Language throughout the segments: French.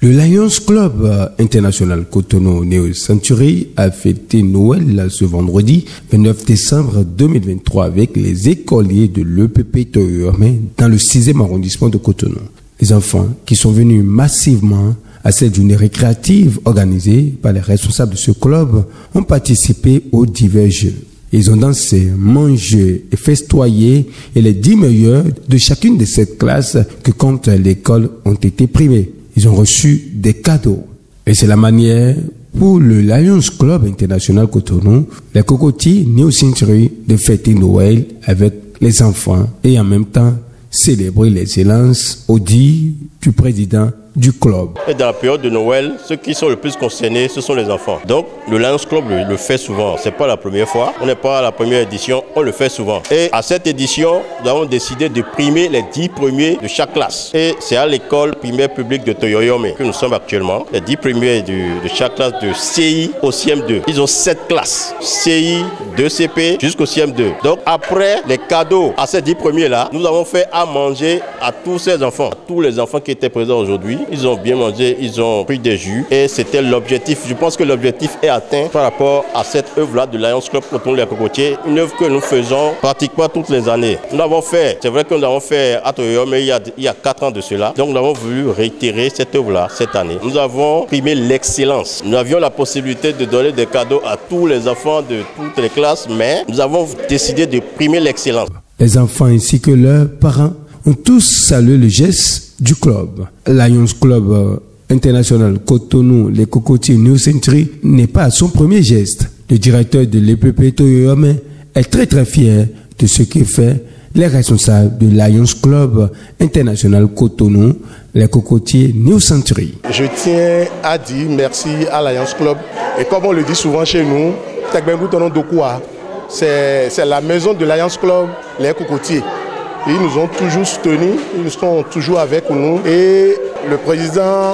Le Lions Club International Cotonou New Century a fêté Noël ce vendredi 29 décembre 2023 avec les écoliers de l'EPP Toyoyomé dans le 6e arrondissement de Cotonou. Les enfants qui sont venus massivement à cette journée récréative organisée par les responsables de ce club ont participé aux divers jeux. Ils ont dansé, mangé et festoyé et les 10 meilleurs de chacune de ces classes que compte l'école ont été primés. Ils ont reçu des cadeaux. Et c'est la manière pour le Lions Club International Cotonou, les cocotiers New Century, de fêter Noël avec les enfants et en même temps célébrer l'excellence au dit du président du club. Et dans la période de Noël, ceux qui sont le plus concernés, ce sont les enfants. Donc, le Lions Club le fait souvent. C'est pas la première fois. On n'est pas à la première édition, on le fait souvent. Et à cette édition, nous avons décidé de primer les 10 premiers de chaque classe. Et c'est à l'école primaire publique de Toyoyomé que nous sommes actuellement. Les 10 premiers de chaque classe de CI au CM2. Ils ont 7 classes. CI, 2 CP jusqu'au CM2. Donc, après les cadeaux à ces 10 premiers-là, nous avons fait à manger à tous ces enfants. Tous les enfants qui étaient présents aujourd'hui. Ils ont bien mangé, ils ont pris des jus et c'était l'objectif. Je pense que l'objectif est atteint par rapport à cette œuvre-là de Lions Club Cotonou les Cocotiers, une œuvre que nous faisons pratiquement toutes les années. Nous l'avons fait, c'est vrai que nous l'avons fait à Toyoyomé il y a 4 ans de cela. Donc nous avons voulu réitérer cette œuvre-là cette année. Nous avons primé l'excellence. Nous avions la possibilité de donner des cadeaux à tous les enfants de toutes les classes, mais nous avons décidé de primer l'excellence. Les enfants ainsi que leurs parents ont tous salué le geste du club. Lions Club International Cotonou, les cocotiers New Century n'est pas à son premier geste. Le directeur de l'EPP Toyoyomé est très fier de ce que fait les responsables de Lions Club International Cotonou, les cocotiers New Century. Je tiens à dire merci à Lions Club et comme on le dit souvent chez nous, c'est la maison de Lions Club, les cocotiers. Ils nous ont toujours soutenus, ils sont toujours avec nous et le président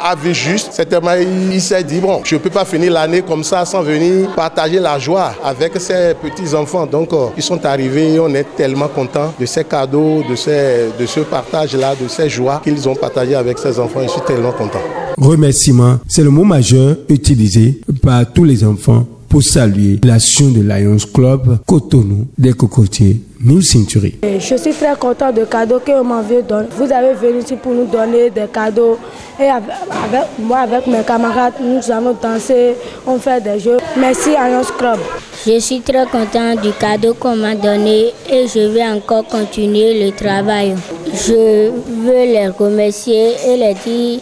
avait juste, certainement il s'est dit bon, je ne peux pas finir l'année comme ça sans venir partager la joie avec ces petits enfants. Donc ils sont arrivés et on est tellement contents de ces cadeaux, de ce partage-là, de ces joies qu'ils ont partagé avec ces enfants. Je suis tellement content. Remerciement, c'est le mot majeur utilisé par tous les enfants pour saluer l'action de Lions Club Cotonou des cocotiers New Century. Je suis très content de cadeaux que vous m'avez donné. Vous avez venu ici pour nous donner des cadeaux. Et avec mes camarades, nous avons dansé, on fait des jeux. Merci Lions Club. Je suis très content du cadeau qu'on m'a donné et je vais encore continuer le travail. Je veux les remercier et les dire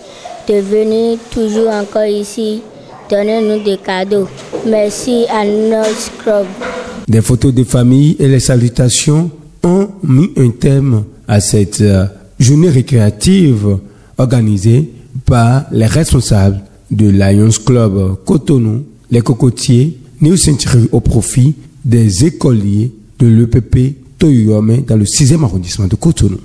de venir toujours encore ici. Donnez-nous des cadeaux. Merci à notre club. Des photos de famille et les salutations ont mis un thème à cette journée récréative organisée par les responsables de Lions Club Cotonou, les cocotiers New Century au profit des écoliers de l'EPP Toyoyomé dans le 6e arrondissement de Cotonou.